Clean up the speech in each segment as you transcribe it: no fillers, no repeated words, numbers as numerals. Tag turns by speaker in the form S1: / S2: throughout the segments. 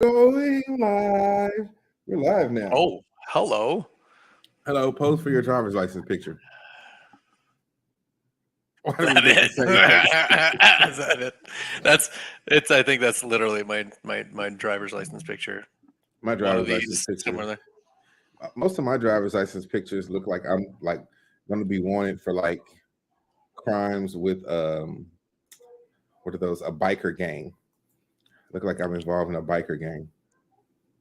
S1: Going live. We're live now.
S2: Oh, hello.
S1: Hello. Pose for your driver's license picture. Why do we
S2: That
S1: get the
S2: it?
S1: same face?
S2: Is that it? That's it's. I think that's literally my driver's license picture.
S1: My
S2: One of
S1: driver's license
S2: these
S1: picture.
S2: somewhere there.
S1: Most of my driver's license pictures look like I'm like going to be wanted for like crimes with what are those? A biker gang. Look like I'm involved in a biker gang.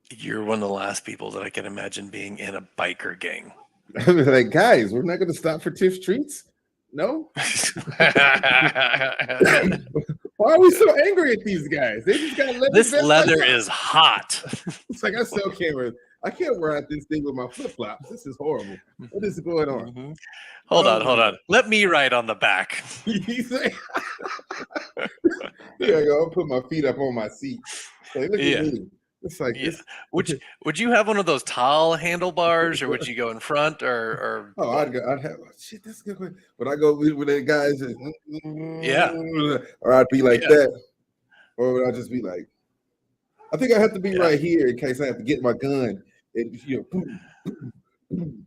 S2: You're one of the last people that I can imagine being in a biker gang.
S1: I'm like, guys, we're not going to stop for Tiff Treats. No. Why are we so angry at these guys? They just got leather
S2: This
S1: vests like
S2: leather
S1: us.
S2: is hot.
S1: It's like I can't wear out this thing with my flip flops. This is horrible. What is going on?
S2: Mhm. Hold on. Let me ride on the back.
S1: You say, here I go. I'll put my feet up on my seat. Like, look
S2: Yeah.
S1: at me. It's like
S2: Yeah.
S1: this.
S2: Would you have one of those tall handlebars, or would you go in front, or
S1: Oh, I'd have shit. That's a good one. When I go with the guys,
S2: Yeah.
S1: or I'd be like
S2: Yeah.
S1: that, or would I just be like, I think I have to be
S2: Yeah.
S1: right here in case I have to get my gun and boom, boom, boom,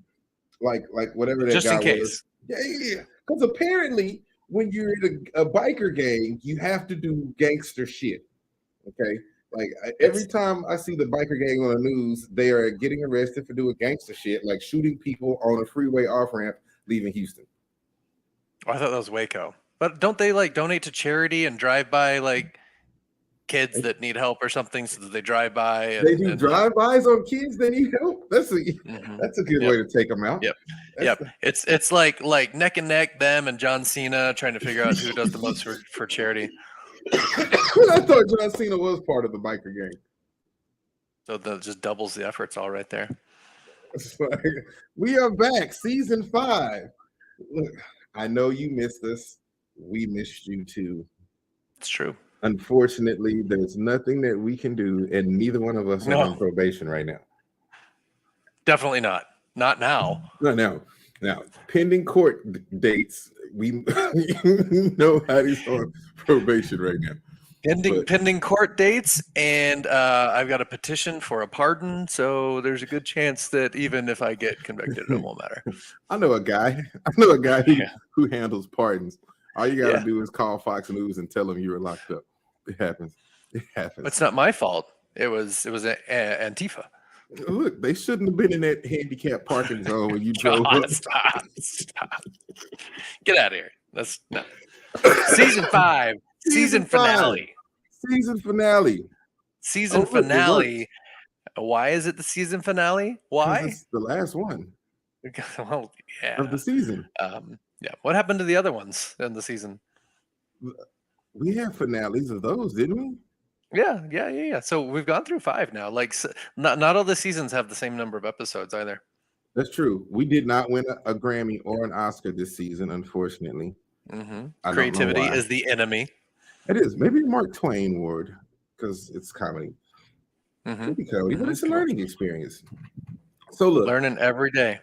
S1: like whatever that
S2: Just
S1: guy
S2: in
S1: was.
S2: case?
S1: Yeah. Because apparently, when you're in a biker gang, you have to do gangster shit. Okay. Like every time I see the biker gang on the news, they are getting arrested for doing gangster shit, like shooting people on a freeway off ramp leaving Houston.
S2: Oh, I thought that was Waco. But don't they like donate to charity and drive by like kids that need help or something, so that they drive by
S1: They do
S2: and like
S1: drive-bys on kids that need help. That's a
S2: Mhm.
S1: that's a good
S2: Yep.
S1: way to take them out.
S2: Yep.
S1: That's
S2: Yep. It's like neck and neck, them and John Cena trying to figure out who does the most for charity.
S1: I thought John Cena was part of the biker gang.
S2: So that just doubles the efforts all right there.
S1: It's like, we are back, season 5. Look, I know you missed us. We missed you too.
S2: It's true.
S1: Unfortunately, there's nothing that we can do, and neither one of us are
S2: No.
S1: on probation right now.
S2: Definitely not. Not now.
S1: No, now, pending court dates, we nobody's on probation right now.
S2: Pending court dates, and I've got a petition for a pardon, so there's a good chance that even if I get convicted, it won't matter.
S1: I know a guy who handles pardons. All you got to do is call Fox News and tell them you were locked up. It happens.
S2: It's not my fault. It was Antifa.
S1: Look, they shouldn't have been in that handicapped parking zone when you drove up.
S2: Stop. Get out of here. That's no. Season 5. Season finale.
S1: Season finale.
S2: Season finale. Why is it the season finale? Why?
S1: It's the last one.
S2: Well, yeah.
S1: Of the season.
S2: Yeah. What happened to the other ones in the season?
S1: We had finales of those, didn't we?
S2: Yeah. So we've gone through 5 now. Like, not all the seasons have the same number of episodes either.
S1: That's true. We did not win a Grammy or an Oscar this season, unfortunately.
S2: Mm-hmm. Creativity is the enemy.
S1: It is. Maybe Mark Twain award because it's comedy. Maybe comedy, but it's a learning experience. So look,
S2: learning every day.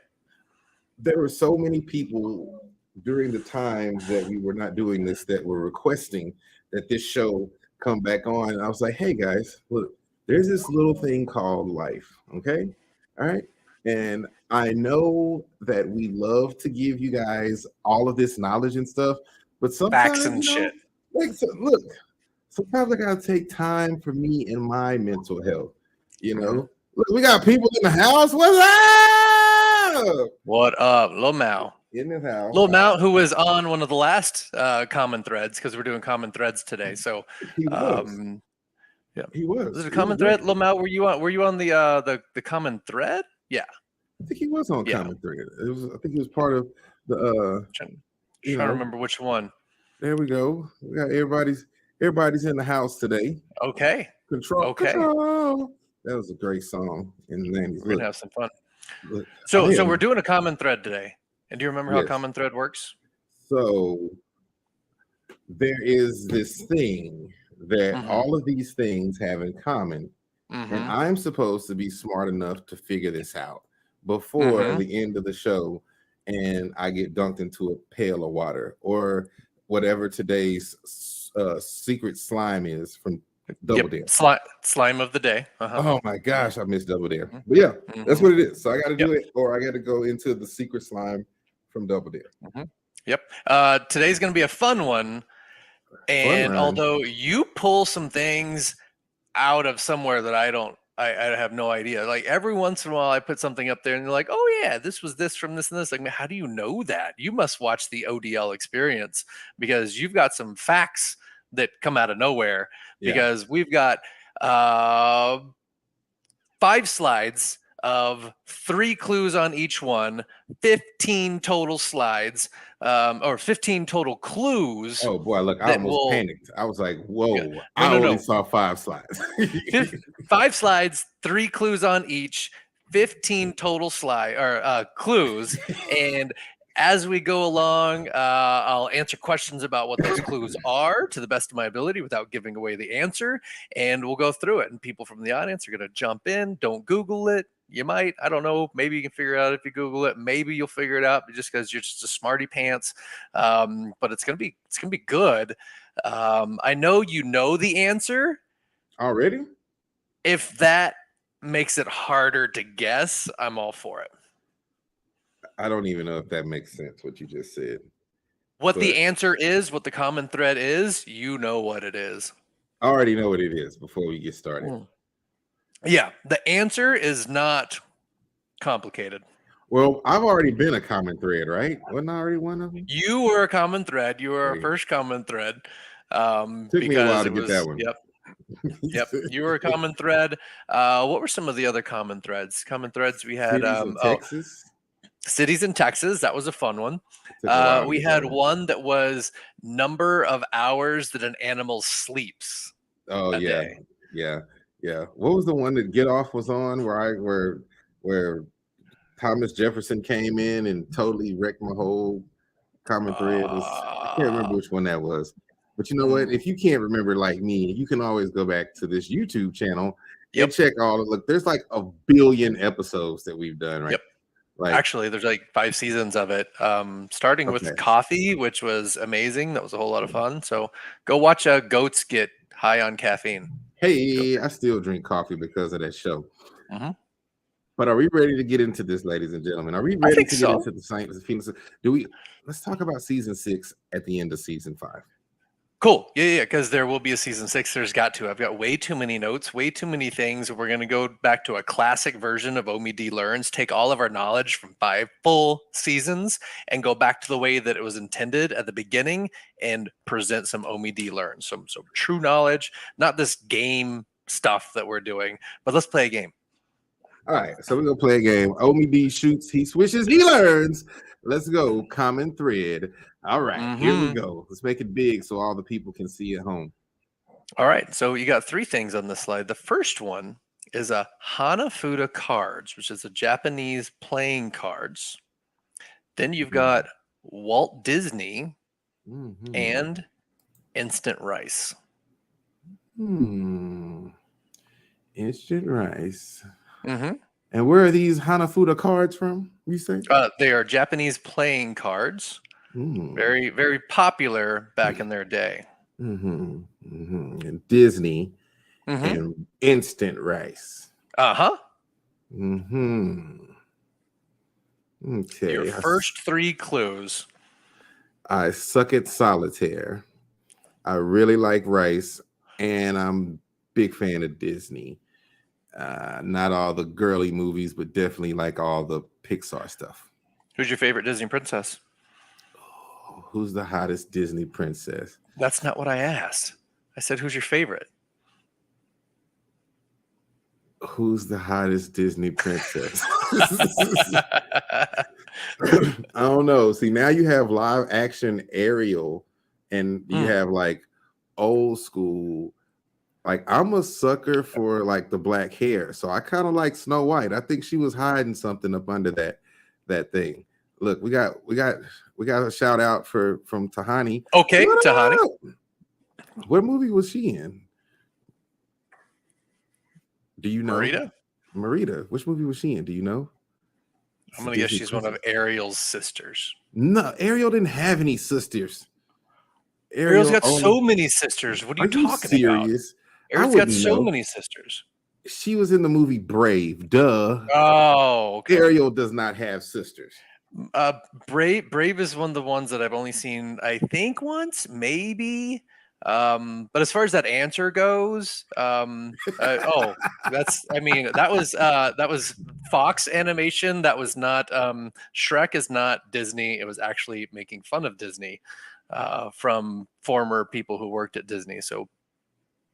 S1: There were so many people during the time that we were not doing this that were requesting that this show come back on. And I was like, hey guys, look, there's this little thing called life. Okay. All right. And I know that we love to give you guys all of this knowledge and stuff, but sometimes
S2: facts and shit.
S1: Like, look, sometimes I gotta take time for me and my mental health. Look, we got people in the house. What's up?
S2: What up, Lil Mao?
S1: In the house.
S2: Lil Mao, who was on one of the last common threads, because we're doing common threads today. So
S1: he was.
S2: Yeah,
S1: he was.
S2: Was it a common thread? Lil Mao, were you on the common thread? Yeah,
S1: I think he was on common thread. It was. I think he was part of the.
S2: Trying to remember which one.
S1: There we go. We got everybody's in the house today.
S2: Okay.
S1: Control. That was a great song in the 90s.
S2: We're gonna have some fun. So we're doing a common thread today. And do you remember how common thread works?
S1: So there is this thing that all of these things have in common. And I'm supposed to be smart enough to figure this out before the end of the show, and I get dunked into a pail of water or whatever today's secret slime is from Double Dare.
S2: Slime of the day. Uh-huh.
S1: Oh my gosh, I missed Double Dare.
S2: Mhm.
S1: But yeah, that's
S2: Mhm.
S1: what it is. So I got to do
S2: Yep.
S1: it, or I got to go into the secret slime from Double Dare.
S2: Mhm. Yep. Today's going to be a fun one.
S1: Fun
S2: And
S1: rhyme.
S2: although you pull some things out of somewhere that I have no idea. Like every once in a while, I put something up there, and they're like, "Oh yeah, this was this from this and this." Like, man, how do you know that? You must watch the ODL experience because you've got some facts that come out of nowhere.
S1: Yeah.
S2: Because we've got uh, 5 slides of 3 clues on each one, 15 total slides, or 15 total clues
S1: Oh boy, look, I
S2: that
S1: almost
S2: will.
S1: panicked. I was like,
S2: Yeah,
S1: whoa,
S2: no,
S1: I
S2: no,
S1: only
S2: no.
S1: saw 5 slides.
S2: 5 slides, 3 clues on each, 15 total clues. And as we go along, I'll answer questions about what those clues are to the best of my ability without giving away the answer. And we'll go through it. And people from the audience are going to jump in. Don't Google it. You might, I don't know. Maybe you can figure it out if you Google it. Maybe you'll figure it out just because you're just a smarty pants. But it's gonna be good. I know you know the answer.
S1: Already?
S2: If that makes it harder to guess, I'm all for it.
S1: I don't even know if that makes sense what you just said.
S2: What the
S1: But
S2: answer is, what the common thread is, you know what it is.
S1: I already know what it is before we get started.
S2: Yeah, the answer is not complicated.
S1: Well, I've already been a common thread, right? Wasn't I already one of them?
S2: You were a common thread. You were our
S1: Okay.
S2: first common thread.
S1: Took me a while
S2: Because
S1: to
S2: it
S1: get
S2: was,
S1: that one.
S2: yep. You were a common thread. What were some of the other common threads? Common threads we had.
S1: Cities in Texas.
S2: Cities in Texas. That was a fun one.
S1: Took a while to
S2: We
S1: get that
S2: had
S1: one.
S2: one that was number of hours that an animal sleeps.
S1: Oh
S2: a
S1: yeah,
S2: day.
S1: yeah. What was the one that Get Off was on where Thomas Jefferson came in and totally wrecked my whole common thread? I can't remember which one that was. But you know what? If you can't remember like me, you can always go back to this YouTube channel and check all of look. There's like 1 billion episodes that we've done, right?
S2: Yep.
S1: Like
S2: Actually, there's like 5 seasons of it. Starting with coffee, which was amazing. That was a whole lot of fun. So go watch goats get high on caffeine.
S1: Hey, I still drink coffee because of that show.
S2: Mm-hmm.
S1: But are we ready to get into this, ladies and gentlemen? Are we
S2: I
S1: ready
S2: think
S1: to
S2: so.
S1: get into the Saints? Do we? Let's talk about season 6 at the end of season 5.
S2: Cool. Yeah, because there will be a season 6. There's got to. I've got way too many notes, way too many things. We're going to go back to a classic version of OMD Learns, take all of our knowledge from 5 full seasons and go back to the way that it was intended at the beginning and present some OMD Learns, some true knowledge, not this game stuff that we're doing, but let's play a game.
S1: All right, so we're going to play a game. OMD shoots, he swishes, he learns. Let's go. Common thread. All right, here we go. Let's make it big so all the people can see at home.
S2: All right, so you got 3 things on this slide. The first one is a Hanafuda cards, which is a Japanese playing cards. Then you've got Walt Disney and instant rice.
S1: Instant rice. And where are these Hanafuda cards from, you say?
S2: They are Japanese playing cards. Very, very popular back in their day.
S1: And Disney and instant rice.
S2: Okay. Your first 3 clues.
S1: I suck at solitaire. I really like rice, and I'm a big fan of Disney. Not all the girly movies, but definitely like all the Pixar stuff.
S2: Who's your favorite Disney princess?
S1: Who's the hottest Disney princess?
S2: That's not what I asked. I said, who's your favorite?
S1: Who's the hottest Disney princess? I don't know. See, now you have live action Ariel, and you have like old school. Like I'm a sucker for like the black hair, so I kind of like Snow White. I think she was hiding something up under that thing. Look, we got a shout out from Tahani.
S2: Okay, Tahani.
S1: What movie was she in? Do you know? Marita. Which movie was she in? Do you know?
S2: I'm gonna guess she's one of Ariel's sisters.
S1: No, Ariel didn't have any sisters.
S2: Ariel's got so many sisters. What are you talking about? Earth's got
S1: wouldn't
S2: so
S1: know.
S2: many sisters.
S1: She was in the movie Brave. Duh.
S2: Oh, okay.
S1: Ariel does not have sisters.
S2: Brave is one of the ones that I've only seen, I think, once, maybe. But as far as that answer goes, that was Fox Animation. That was not Shrek is not Disney. It was actually making fun of Disney from former people who worked at Disney. So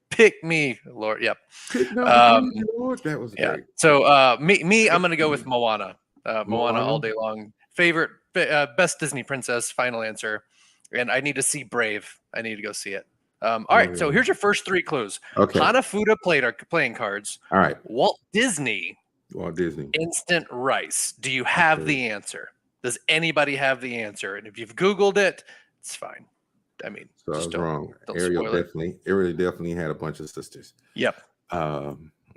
S2: pick me, Lord. Yep.
S1: Pick number 3, Lord. That was
S2: Yeah.
S1: great.
S2: So I'm gonna go with Moana. Moana all day long. Favorite, best Disney princess. Final answer. And I need to see Brave. I need to go see it. All right. So here's your first 3 clues.
S1: Okay.
S2: Hanafuda playing cards.
S1: All right.
S2: Walt Disney.
S1: Disney.
S2: Instant rice. Do you have the answer? Does anybody have the answer? And if you've Googled it, it's fine. I mean,
S1: so I was wrong.
S2: Don't
S1: Ariel definitely had a bunch of sisters.
S2: Yep.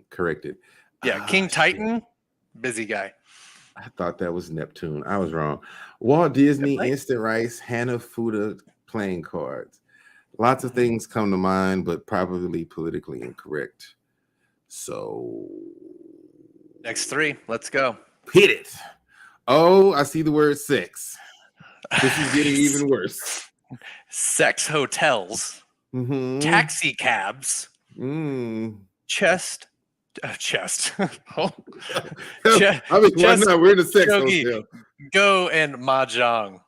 S1: Corrected.
S2: Yeah. King Titan, busy guy.
S1: I thought that was Neptune. I was wrong. Walt Disney, Instant Rice, Hanafuda playing cards. Lots of things come to mind, but probably politically incorrect. So
S2: next 3. Let's go.
S1: Hit it. Oh, I see the word sex. This is getting even worse.
S2: Sex hotels, taxi cabs, chest. Oh.
S1: I mean, why not? We're in a sex hotel.
S2: Go and mahjong.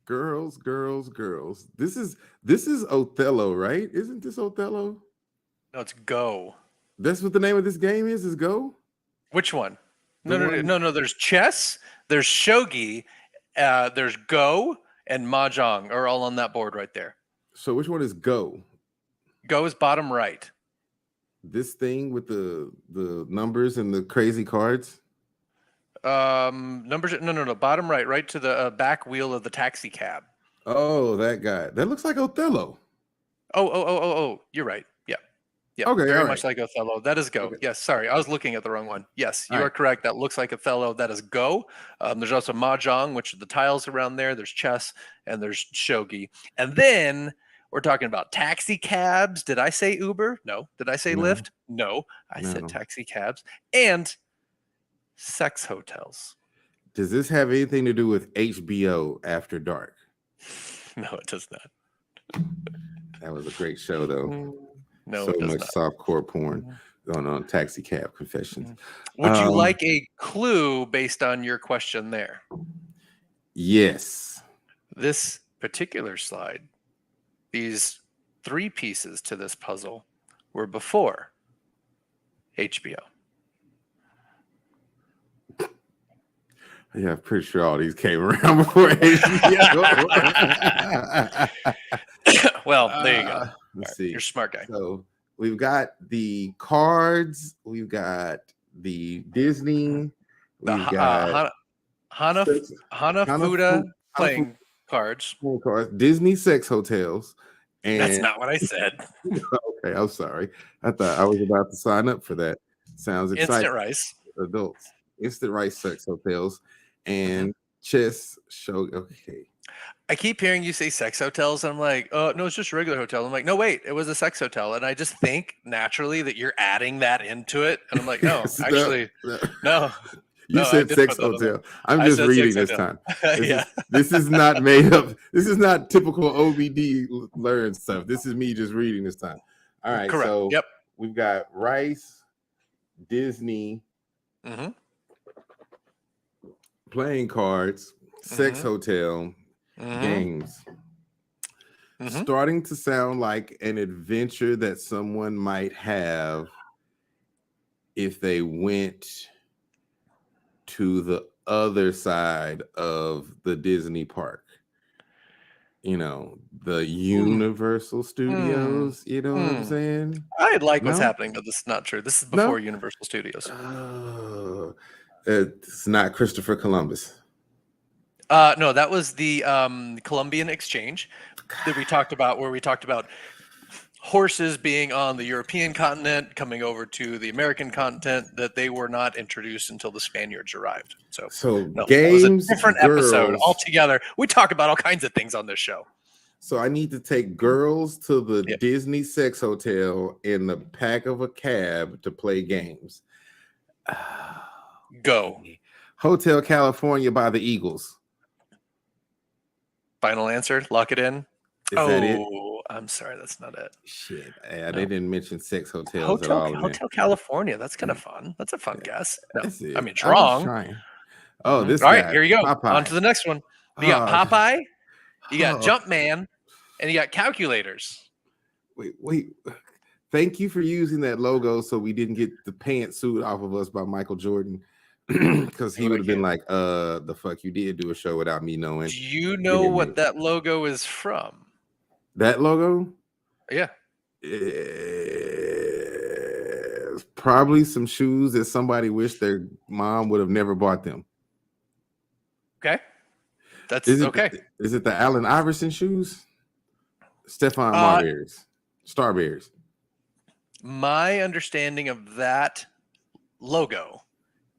S1: Girls. This is Othello, right? Isn't this Othello?
S2: No, it's Go.
S1: That's what the name of this game is Go?
S2: Which one? No. There's chess, there's shogi, there's Go, and mahjong are all on that board right there.
S1: So which one is Go?
S2: Go is bottom right.
S1: This thing with the numbers and the crazy cards?
S2: Numbers. No. Bottom right to the back wheel of the taxi cab.
S1: Oh, that guy. That looks like Othello.
S2: Oh. You're right. Yeah.
S1: Okay.
S2: Very much like Othello. That is Go. Okay. Yes. Sorry, I was looking at the wrong one. Yes, you are correct. That looks like Othello. That is Go. There's also mahjong, which are the tiles around there. There's chess and there's shogi. And then we're talking about taxi cabs. Did I say Uber? No. Did I say Lyft? No. I said taxi cabs and sex hotels.
S1: Does this have anything to do with HBO After Dark?
S2: No, it does not.
S1: That was a great show, though.
S2: No,
S1: so much softcore porn going on. Taxi cab confessions.
S2: Would you like a clue based on your question there?
S1: Yes.
S2: This particular slide, these 3 pieces to this puzzle were before HBO.
S1: Yeah, I'm pretty sure all these came around before HBO.
S2: Well, there you go.
S1: Let's see.
S2: You're a smart guy.
S1: So we've got the cards. We've got the Disney. We've got
S2: Hanafuda playing cards.
S1: Disney sex hotels. And
S2: that's not what I said.
S1: Okay, I'm sorry. I thought I was about to sign up for that. Sounds exciting.
S2: Instant rice.
S1: Adults. Instant rice sex hotels and chess show. Okay.
S2: I keep hearing you say sex hotels, and I'm like, oh, no, it's just a regular hotel. I'm like, no, wait, it was a sex hotel. And I just think naturally that you're adding that into it. And I'm like, no, actually, no.
S1: You said sex hotel. I'm just reading this time. This is not made up. This is not typical OBD learn stuff. This is me just reading this time. All right.
S2: Correct.
S1: So we've got Rice, Disney, playing cards, sex hotel, games. Starting to sound like an adventure that someone might have if they went to the other side of the Disney park. You know, the Universal Studios, you know what I'm saying?
S2: I like what's happening, but this is not true. This is before Universal Studios.
S1: It's not Christopher Columbus.
S2: No, that was the Columbian Exchange that we talked about, where we talked about horses being on the European continent, coming over to the American continent, that they were not introduced until the Spaniards arrived. So no,
S1: games,
S2: that was a different episode altogether. We talk about all kinds of things on this show.
S1: So I need to take girls to the
S2: Yep.
S1: Disney sex hotel in the back of a cab to play games.
S2: Go.
S1: Hotel California by the Eagles.
S2: Final answer. Lock it in.
S1: Is that it?
S2: I'm sorry, that's not it.
S1: Shit,
S2: No.
S1: they didn't mention sex hotels at all.
S2: Hotel California. That's kind of fun. That's a fun guess. No,
S1: That's it.
S2: I mean, it's
S1: I was
S2: wrong.
S1: trying. Oh, this
S2: All right,
S1: guy.
S2: here you go.
S1: Popeye.
S2: On to the next one. You got
S1: Oh,
S2: Popeye, you got
S1: oh.
S2: Jumpman, and you got calculators.
S1: Wait. Thank you for using that logo so we didn't get the pantsuit off of us by Michael Jordan. Because he would have been like, the fuck you did do a show without me knowing.
S2: Do you know what that logo is from?
S1: That logo?
S2: Yeah.
S1: It's probably some shoes that somebody wished their mom would have never bought them.
S2: Okay. That's
S1: okay. Is it the Allen Iverson shoes? Stefan Marbury's. Starberries.
S2: My understanding of that logo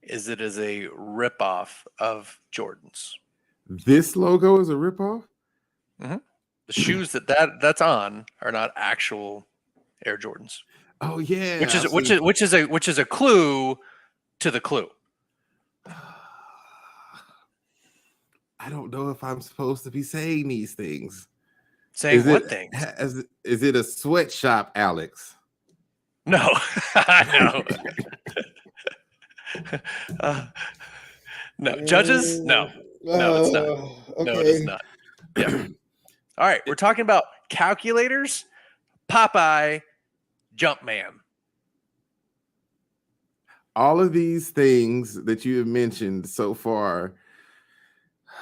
S2: is it is a ripoff of Jordan's.
S1: This logo is a ripoff?
S2: Mm-hmm. The shoes that's on are not actual Air Jordans.
S1: Oh yeah,
S2: which is a clue to the clue.
S1: I don't know if I'm supposed to be saying these things.
S2: Saying what things?
S1: Is it a sweatshop, Alex?
S2: No, no. No, judges? No, it's not.
S1: Okay.
S2: No, it is not. Yeah. All right, we're talking about calculators, Popeye, Jumpman.
S1: All of these things that you have mentioned so far,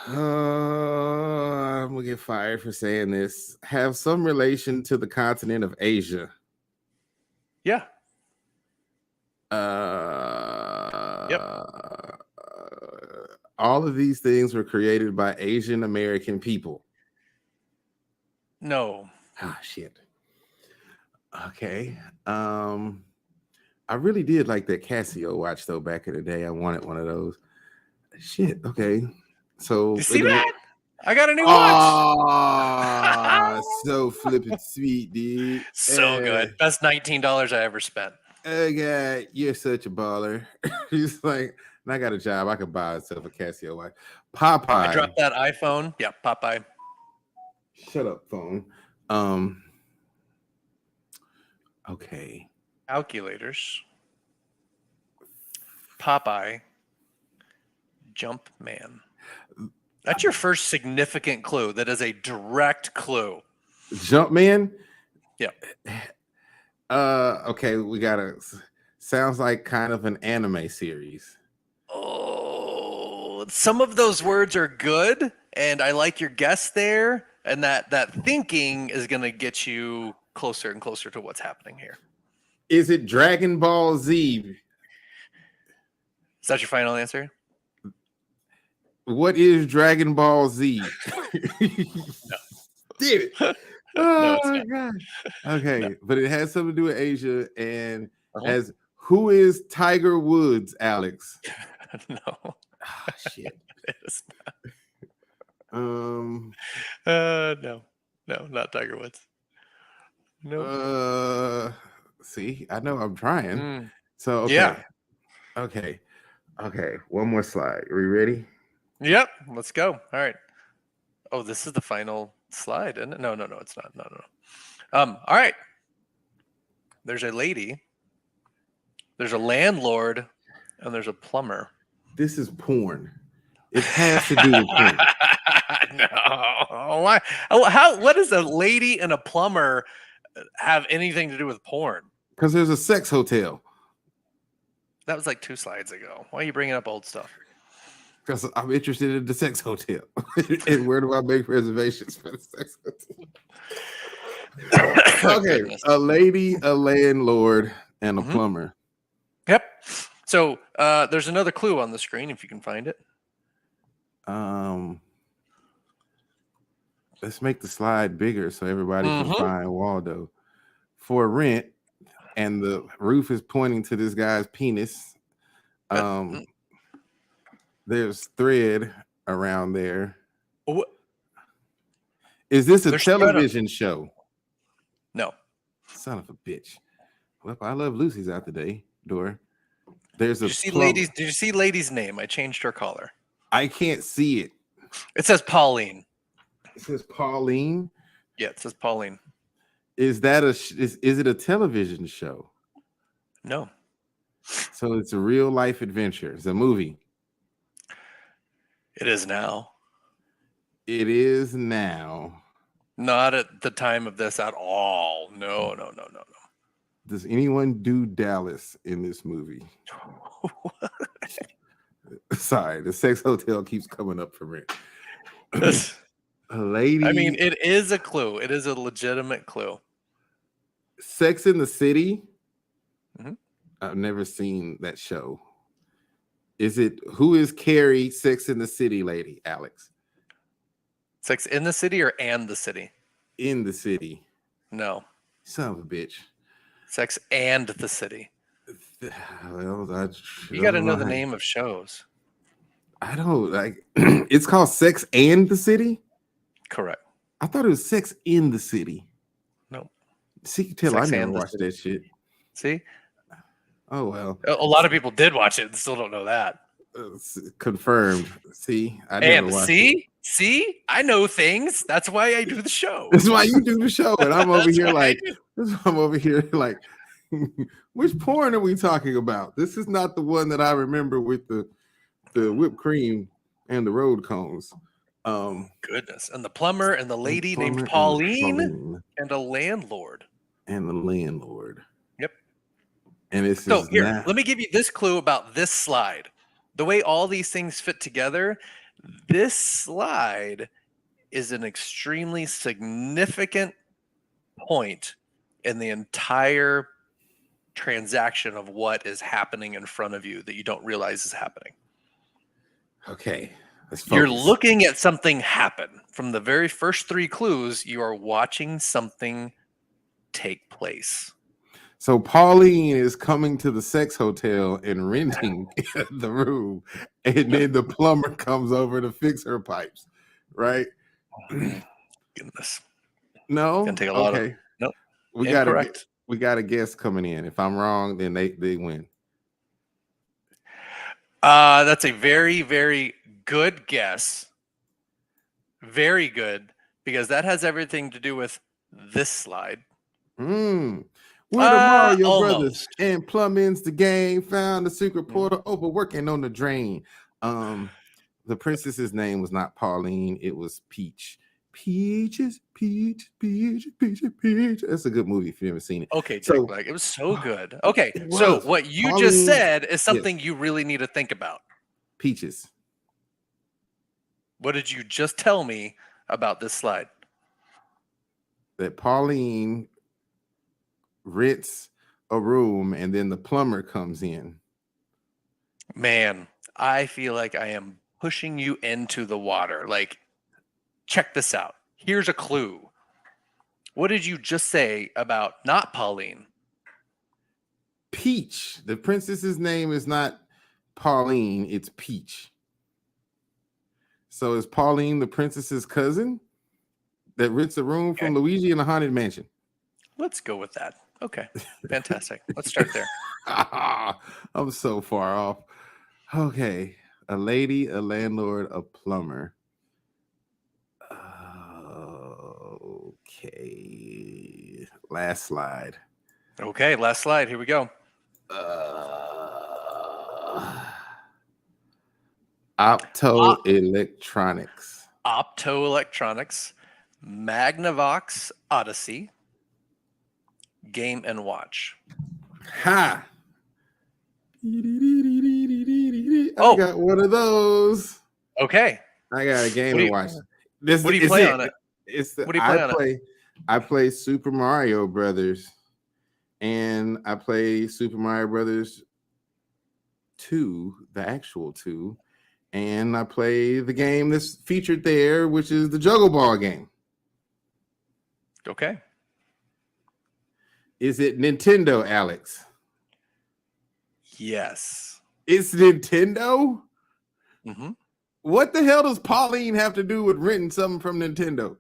S1: I'm gonna get fired for saying this, have some relation to the continent of Asia.
S2: Yeah.
S1: Yep. All of these things were created by Asian American people.
S2: No.
S1: Ah, shit. Okay. I really did like that Casio watch though back in the day. I wanted one of those. Shit. Okay. So
S2: you see that? I got a new watch.
S1: So flipping sweet, dude.
S2: So good. Best $19 I ever spent.
S1: Oh God, you're such a baller. He's like, and I got a job. I could buy myself a Casio watch. Popeye.
S2: I dropped that iPhone. Yeah, Popeye.
S1: Shut up, phone. Okay.
S2: Calculators. Popeye. Jumpman. That's your first significant clue. That is a direct clue.
S1: Jumpman?
S2: Yeah.
S1: Okay, we gotta. Sounds like kind of an anime series.
S2: Oh, some of those words are good, and I like your guess there. And that thinking is gonna get you closer and closer to what's happening here.
S1: Is it Dragon Ball Z?
S2: Is that your final answer?
S1: What is Dragon Ball Z?
S2: No.
S1: Damn it.
S2: No,
S1: Oh my God. Okay,
S2: No.
S1: But it has something to do with Asia, and as who is Tiger Woods, Alex?
S2: No.
S1: Oh, shit.
S2: It is
S1: not.
S2: No, not Tiger Woods. No.
S1: See, I know I'm trying. So okay.
S2: Yeah.
S1: Okay. One more slide. Are we ready?
S2: Yep. Let's go. All right. Oh, this is the final slide, isn't it? No, it's not. No. All right. There's a lady. There's a landlord, and there's a plumber.
S1: This is porn. It has to do with porn.
S2: No. Why? What does a lady and a plumber have anything to do with porn?
S1: Because there's a sex hotel.
S2: That was like 2 slides ago. Why are you bringing up old stuff?
S1: Because I'm interested in the sex hotel. And where do I make reservations for the sex hotel? Okay, goodness. A lady, a landlord, and a plumber.
S2: Yep. So there's another clue on the screen if you can find it.
S1: Let's make the slide bigger so everybody can find Waldo. For rent, and the roof is pointing to this guy's penis. There's thread around there.
S2: What?
S1: Is this a
S2: They're spread on-
S1: television show?
S2: No.
S1: Son of a bitch. Well, I Love Lucy's out today, Dora. There's
S2: Did
S1: a
S2: you see
S1: plumber.
S2: ladies? Did you see lady's name? I changed her collar.
S1: I can't see it.
S2: It says Pauline.
S1: It says Pauline.
S2: Yeah, it says Pauline.
S1: Is that is it a television show?
S2: No.
S1: So it's a real life adventure. It's a movie.
S2: It is now.
S1: It is now.
S2: Not at the time of this at all. No.
S1: Does anyone do Dallas in this movie? Sorry, the sex hotel keeps coming up for rent. A lady.
S2: I mean, it is a clue. It is a legitimate clue.
S1: Sex in the City.
S2: Mhm.
S1: I've never seen that show. Is it who is Carrie, Sex in the City lady, Alex?
S2: Sex in the City or and the City?
S1: In the City.
S2: No.
S1: Son of a bitch.
S2: Sex and the City.
S1: Well,
S2: You got to know the name of shows.
S1: I don't like. It's called Sex and the City.
S2: Correct.
S1: I thought it was Sex in the City.
S2: No.
S1: See, tell
S2: Sex
S1: I never
S2: and the
S1: watched
S2: City.
S1: that shit.
S2: See,
S1: Oh well,
S2: a lot of people did watch it and still don't know that.
S1: Confirmed. See, I never
S2: And
S1: watched
S2: see, I know things. That's why I do the show.
S1: That's why you do the show, and I'm over
S2: That's
S1: here
S2: what I
S1: like,
S2: do.
S1: I'm over here like, which porn are we talking about? This is not the one that I remember with the whipped cream and the road cones.
S2: Goodness, and the plumber and the lady
S1: Plumber
S2: named
S1: and
S2: Pauline and a landlord.
S1: and the landlord.
S2: Yep.
S1: And this
S2: So
S1: is
S2: here,
S1: not.
S2: let me give you this clue about this slide. The way all these things fit together, this slide is an extremely significant point in the entire transaction of what is happening in front of you that you don't realize is happening.
S1: Okay, let's
S2: You're
S1: focus.
S2: looking at something happen. From the very first three clues, you are watching something take place.
S1: So Pauline is coming to the sex hotel and renting the room, and then the plumber comes over to fix her pipes, right?
S2: Goodness.
S1: No,
S2: Gonna take a lot of-
S1: okay.
S2: Nope.
S1: We got
S2: Incorrect.
S1: a guess coming in. If I'm wrong, then they win.
S2: That's a very, very good guess. Very good, because that has everything to do with this slide.
S1: We're the Mario Brothers,
S2: Almost.
S1: and plumbing's the game. Found the secret portal, overworking on the drain. The princess's name was not Pauline; it was Peach. Peaches, peach, peach, peach, peach. That's a good movie if you haven't seen it.
S2: Okay, Jack
S1: So-
S2: Black. It was so good. Okay,
S1: It
S2: so
S1: was.
S2: what you
S1: Pauline-
S2: just said is something you really need to think about.
S1: Peaches.
S2: What did you just tell me about this slide?
S1: That Pauline rents a room, and then the plumber comes in.
S2: Man, I feel like I am pushing you into the water. Like, check this out. Here's a clue. What did you just say about not Pauline?
S1: Peach. The princess's name is not Pauline, it's Peach. So is Pauline the princess's cousin that rents a room from Luigi in a haunted mansion?
S2: Let's go with that. Okay, fantastic. Let's start there.
S1: I'm so far off. Okay. A lady, a landlord, a plumber. Okay. Last slide.
S2: Okay, last slide. Here we go.
S1: Optoelectronics.
S2: Optoelectronics, Magnavox Odyssey, Game and Watch.
S1: Ha! I
S2: Oh.
S1: got one of those.
S2: Okay.
S1: I got a game
S2: What do
S1: to
S2: you-
S1: watch.
S2: What do you play on it?
S1: It's the,
S2: What do you play on it?
S1: I play Super Mario Brothers, and I play Super Mario Brothers 2, the actual 2, and I play the game that's featured there, which is the Juggle Ball game.
S2: Okay.
S1: Is it Nintendo, Alex?
S2: Yes.
S1: It's Nintendo?
S2: Mm-hmm.
S1: What the hell does Pauline have to do with renting something from Nintendo?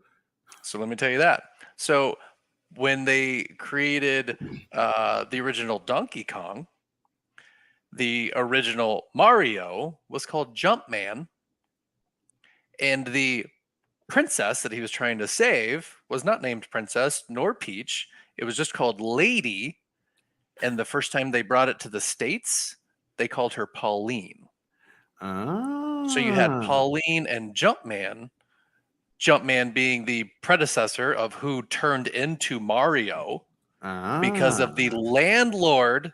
S2: So let me tell you that. So when they created the original Donkey Kong, the original Mario was called Jumpman, and the princess that he was trying to save was not named Princess nor Peach. It was just called Lady. And the first time they brought it to the States, they called her Pauline. So you had
S1: Ah,
S2: Pauline and Jumpman, Jumpman being the predecessor of who turned into Mario because of the
S1: ah.
S2: landlord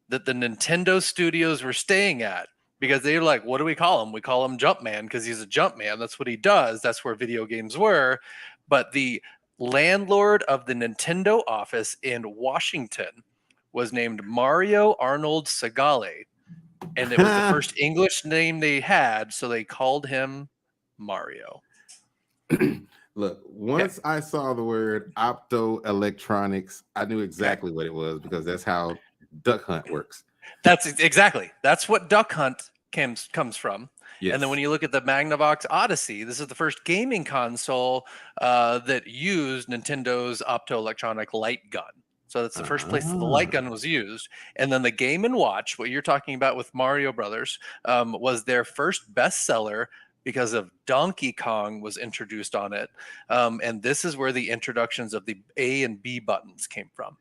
S2: that the Nintendo studios were staying at. Because they were like, what do we call him? We call him Jumpman because he's a Jumpman. That's what he does. That's where video games were. But the landlord of the Nintendo office in Washington was named Mario Arnold Segale. And it was the first English name they had. So they called him Mario.
S1: Look, once I saw the word optoelectronics, I knew exactly what it was because that's how Duck Hunt works.
S2: That's what Duck Hunt comes from.
S1: Yes.
S2: And then when you look at the Magnavox Odyssey, this is the first gaming console that used Nintendo's optoelectronic light gun. So that's the first place that the light gun was used. And then the Game & Watch, what you're talking about with Mario Brothers, was their first bestseller because of Donkey Kong was introduced on it. And this is where the introductions of the A and B buttons came from.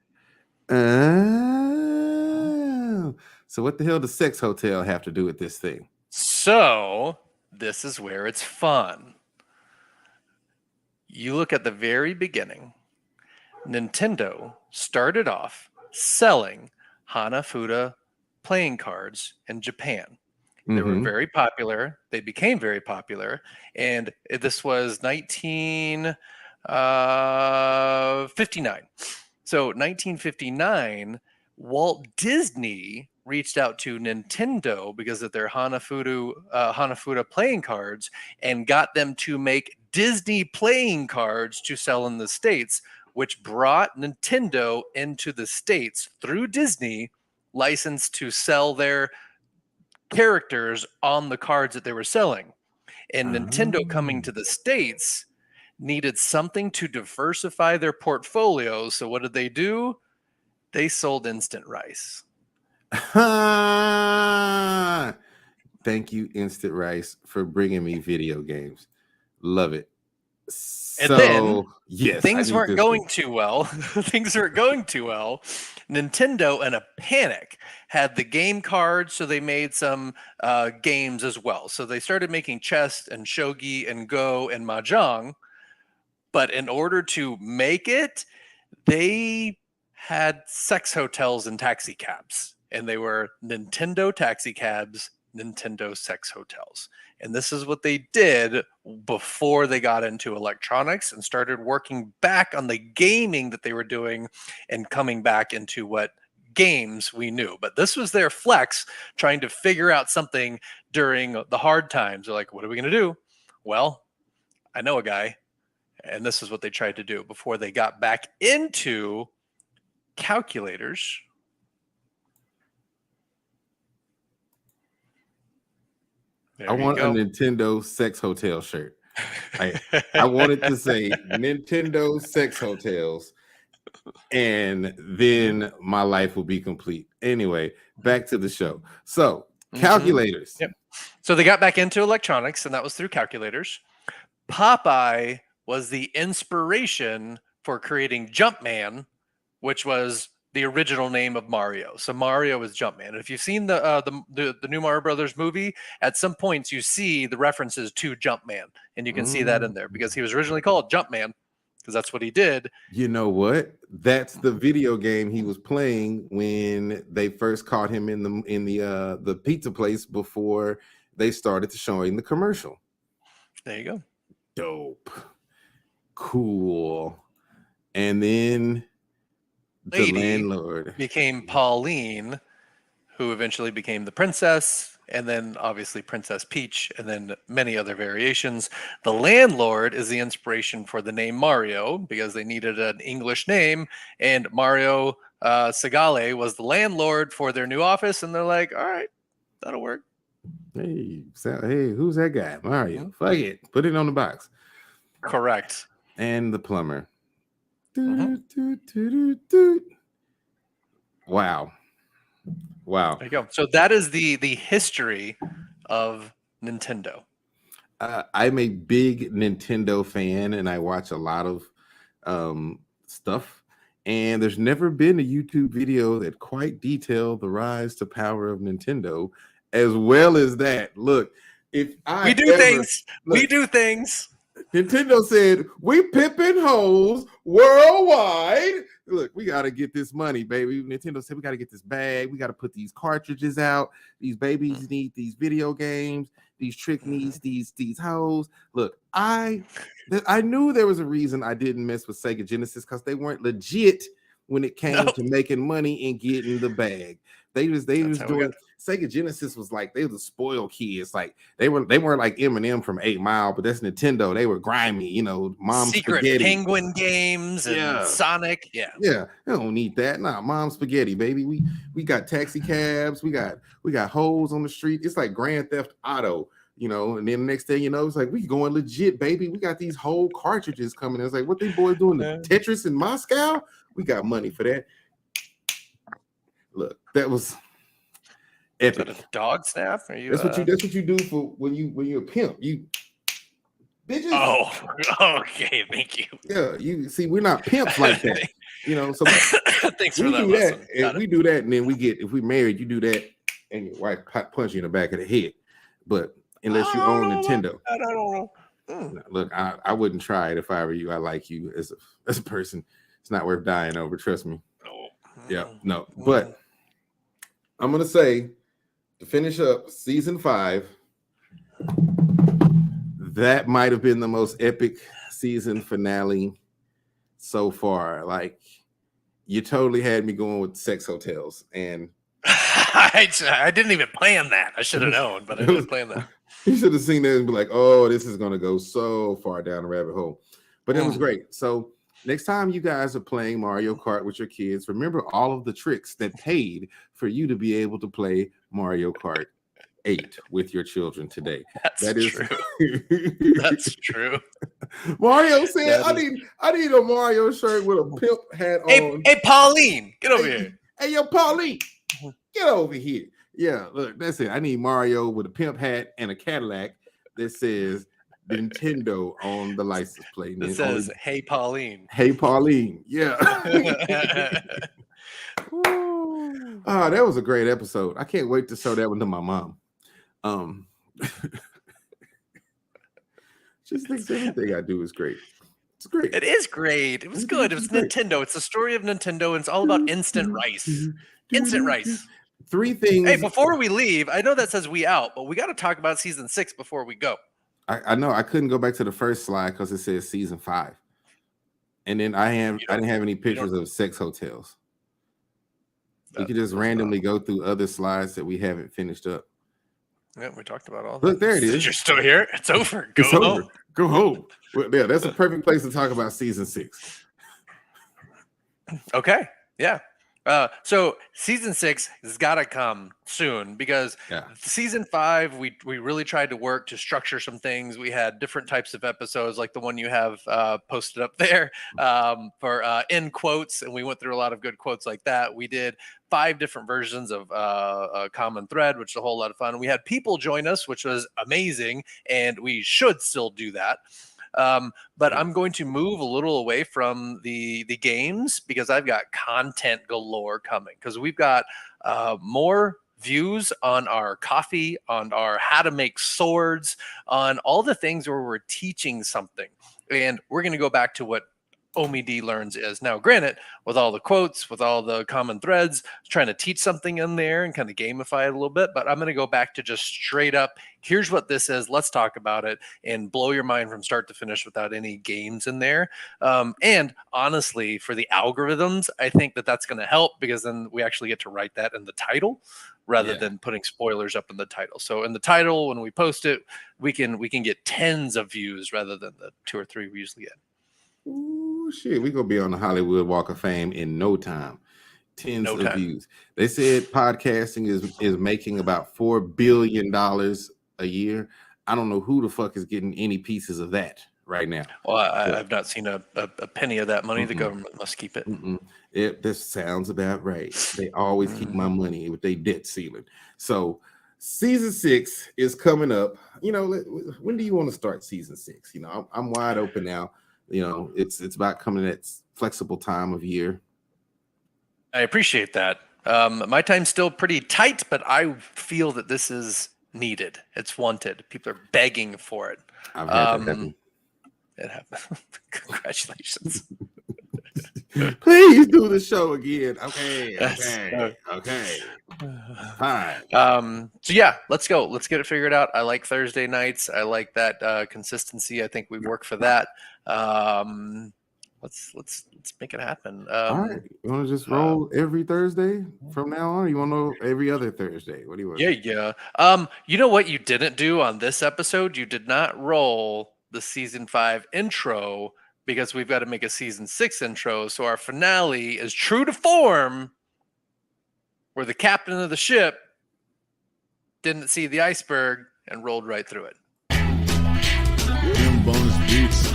S1: Oh, so what the hell does Sex Hotel have to do with this thing?
S2: So this is where it's fun. You look at the very beginning. Nintendo started off selling Hanafuda playing cards in Japan. They were very popular. They became very popular. And this was 1959. So 1959, Walt Disney reached out to Nintendo because of their Hanafuda playing cards and got them to make Disney playing cards to sell in the States, which brought Nintendo into the States through Disney, licensed to sell their characters on the cards that they were selling. And Nintendo coming to the States needed something to diversify their portfolio. So what did they do? They sold instant rice.
S1: Thank you, Instant Rice, for bringing me video games. Love it.
S2: And then
S1: yes,
S2: things weren't going too well. Things weren't going too well. Nintendo, in a panic, had the game cards, so they made some games as well. So they started making chess and shogi and go and mahjong. But in order to make it, they had sex hotels and taxi cabs, and they were Nintendo taxi cabs, Nintendo sex hotels. And this is what they did before they got into electronics and started working back on the gaming that they were doing and coming back into what games we knew. But this was their flex, trying to figure out something during the hard times. They're like, what are we going to do? Well, I know a guy. And this is what they tried to do before they got back into calculators.
S1: I want a Nintendo sex hotel shirt. I wanted to say Nintendo sex hotels, and then my life will be complete. Anyway, back to the show. So calculators.
S2: Yep. So they got back into electronics, and that was through calculators. Popeye was the inspiration for creating Jumpman, which was the original name of Mario. So Mario was Jumpman. And if you've seen the new Mario Brothers movie, at some points you see the references to Jumpman, and you can see that in there because he was originally called Jumpman because that's what he did.
S1: You know what? That's the video game he was playing when they first caught him in the pizza place before they started to showing the commercial.
S2: There you go.
S1: Dope. Cool. And then
S2: Lady
S1: the landlord
S2: became Pauline, who eventually became the princess, and then obviously Princess Peach, and then many other variations. The landlord is the inspiration for the name Mario because they needed an English name, and Mario Segale was the landlord for their new office, and they're like, all right, that'll work.
S1: Hey, who's that guy? Mario. Fuck it. Put it on the box.
S2: Correct.
S1: and the plumber.
S2: Mhm.
S1: Wow.
S2: There you go. So that is the history of Nintendo.
S1: I'm a big Nintendo fan, and I watch a lot of stuff. And there's never been a YouTube video that quite detailed the rise to power of Nintendo as well as that. Look, if I
S2: We do
S1: ever
S2: things. We
S1: look,
S2: do things.
S1: Nintendo said, we pimping hoes worldwide. Look, we got to get this money, baby. Nintendo said, we got to get this bag. We got to put these cartridges out. These babies need these video games. These trick needs these hoes. Look, I knew there was a reason I didn't mess with Sega Genesis because they weren't legit when it came to making money and getting the bag. They was doing Sega Genesis was like they were the spoiled kids. Like they weren't like Eminem from 8 Mile, but that's Nintendo. They were grimy, Mom
S2: Secret
S1: Spaghetti.
S2: Penguin games and Sonic. Yeah.
S1: They don't need that. Nah, Mom Spaghetti, baby. We got taxi cabs. We got hoes on the street. It's like Grand Theft Auto, And then the next thing you know, it's like we going legit, baby. We got these whole cartridges coming. It's like what these boys doing? The Tetris in Moscow. We got money for that. Look, that was epic.
S2: Is that a dog snap? Are you?
S1: That's what you do for when you're a pimp. You bitches.
S2: Oh, okay. Thank you.
S1: Yeah, you see, we're not pimps like that. So
S2: thanks
S1: we
S2: for that.
S1: Do that, and we do that, and then if we married, you do that, and your wife punch you in the back of the head. But unless you own Nintendo,
S2: I don't know.
S1: No, look, I wouldn't try it if I were you. I like you as a person. It's not worth dying over. Trust me. Yeah, no. But I'm gonna say to finish up season 5, that might have been the most epic season finale so far. Like, you totally had me going with sex hotels, and
S2: I didn't even plan that. I should have known, but I didn't plan that.
S1: You should have seen that and be like, oh, this is going to go so far down the rabbit hole. But it was great. So next time you guys are playing Mario Kart with your kids, remember all of the tricks that paid for you to be able to play Mario Kart 8 with your children today.
S2: That is true. That's true.
S1: Mario said, I need a Mario shirt with a pimp hat on.
S2: Hey, Pauline, get over here.
S1: Hey, yo, Pauline, get over here. Yeah, look, that's it. I need Mario with a pimp hat and a Cadillac that says Nintendo on the license plate.
S2: It says, hey, Pauline.
S1: Hey, Pauline. Yeah. Oh, that was a great episode. I can't wait to show that one to my mom. Just thinks everything I do is great. It's great.
S2: It is great. It was good. It was Nintendo. It's the story of Nintendo, and it's all about instant rice. Instant rice.
S1: 3 things.
S2: Hey, before we leave, I know that says we out, but we got to talk about season 6 before we go.
S1: I know I couldn't go back to the first slide because it says season 5, and then I didn't have any pictures of sex hotels. We could just randomly go through other slides that we haven't finished up.
S2: Yeah, we talked about all that.
S1: Look, there it is.
S2: You're still here. It's over.
S1: Go home. Go home. Well, yeah, that's a perfect place to talk about season 6.
S2: Okay. Yeah. So season 6 has got to come soon because season 5, we really tried to work to structure some things. We had different types of episodes like the one you have posted up there for in quotes. And we went through a lot of good quotes like that. We did 5 different versions of a common thread, which is a whole lot of fun. We had people join us, which was amazing. And we should still do that. But I'm going to move a little away from the games because I've got content galore coming because we've got more views on our coffee, on our how to make swords, on all the things where we're teaching something. And we're going to go back to what Omi D Learns is. Now, granted, with all the quotes, with all the common threads, trying to teach something in there and kind of gamify it a little bit, but I'm going to go back to just straight up, here's what this is, let's talk about it, and blow your mind from start to finish without any games in there. And honestly, for the algorithms, I think that that's going to help because then we actually get to write that in the title rather than putting spoilers up in the title. So in the title, when we post it, we can get tens of views rather than the 2 or 3 we usually get.
S1: Ooh, shit, we're gonna be on the Hollywood Walk of Fame in no time. Tens of views. They said podcasting is making about $4 billion a year. I don't know who the fuck is getting any pieces of that right now.
S2: Well,
S1: But-
S2: I've not seen a penny of that money. The
S1: Mm-mm.
S2: government must keep it.
S1: This sounds about right. They always keep my money with their debt ceiling. So season 6 is coming up. You know, when do you want to start season 6? You know, I'm wide open now. You know, it's about coming at flexible time of year.
S2: I appreciate that. My time's still pretty tight, but I feel that this is needed. It's wanted. People are begging for it.
S1: I've had that happen.
S2: It happened. Congratulations.
S1: Please do the show again. Okay. Fine.
S2: So yeah, let's go. Let's get it figured out. I like Thursday nights. I like that consistency. I think we work for that. Let's make it happen.
S1: All right. You want to just roll every Thursday from now on? Or you want to know every other Thursday? What do you want?
S2: Yeah. You know what you didn't do on this episode? You did not roll the season 5 intro because we've got to make a season 6 intro. So our finale is true to form, where the captain of the ship didn't see the iceberg and rolled right through it.
S3: Bonus beats.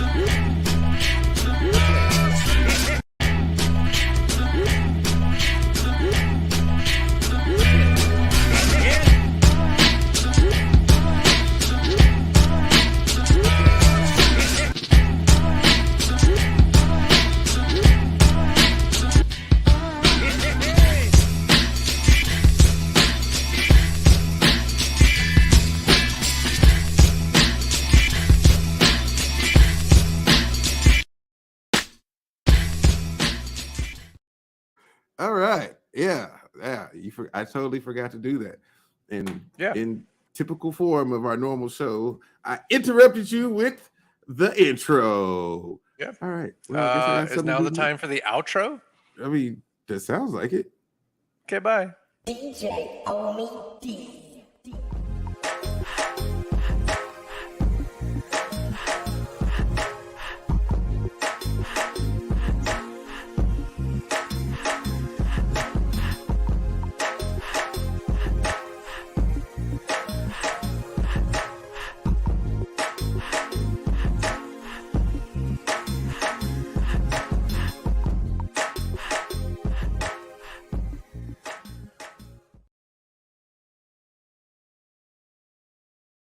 S1: All right. Yeah. I totally forgot to do that. And in typical form of our normal show, I interrupted you with the intro.
S2: Yeah.
S1: All right. Well,
S2: is now the time for the outro?
S1: I mean, that sounds like it.
S2: Okay, bye.
S4: DJ Omi D.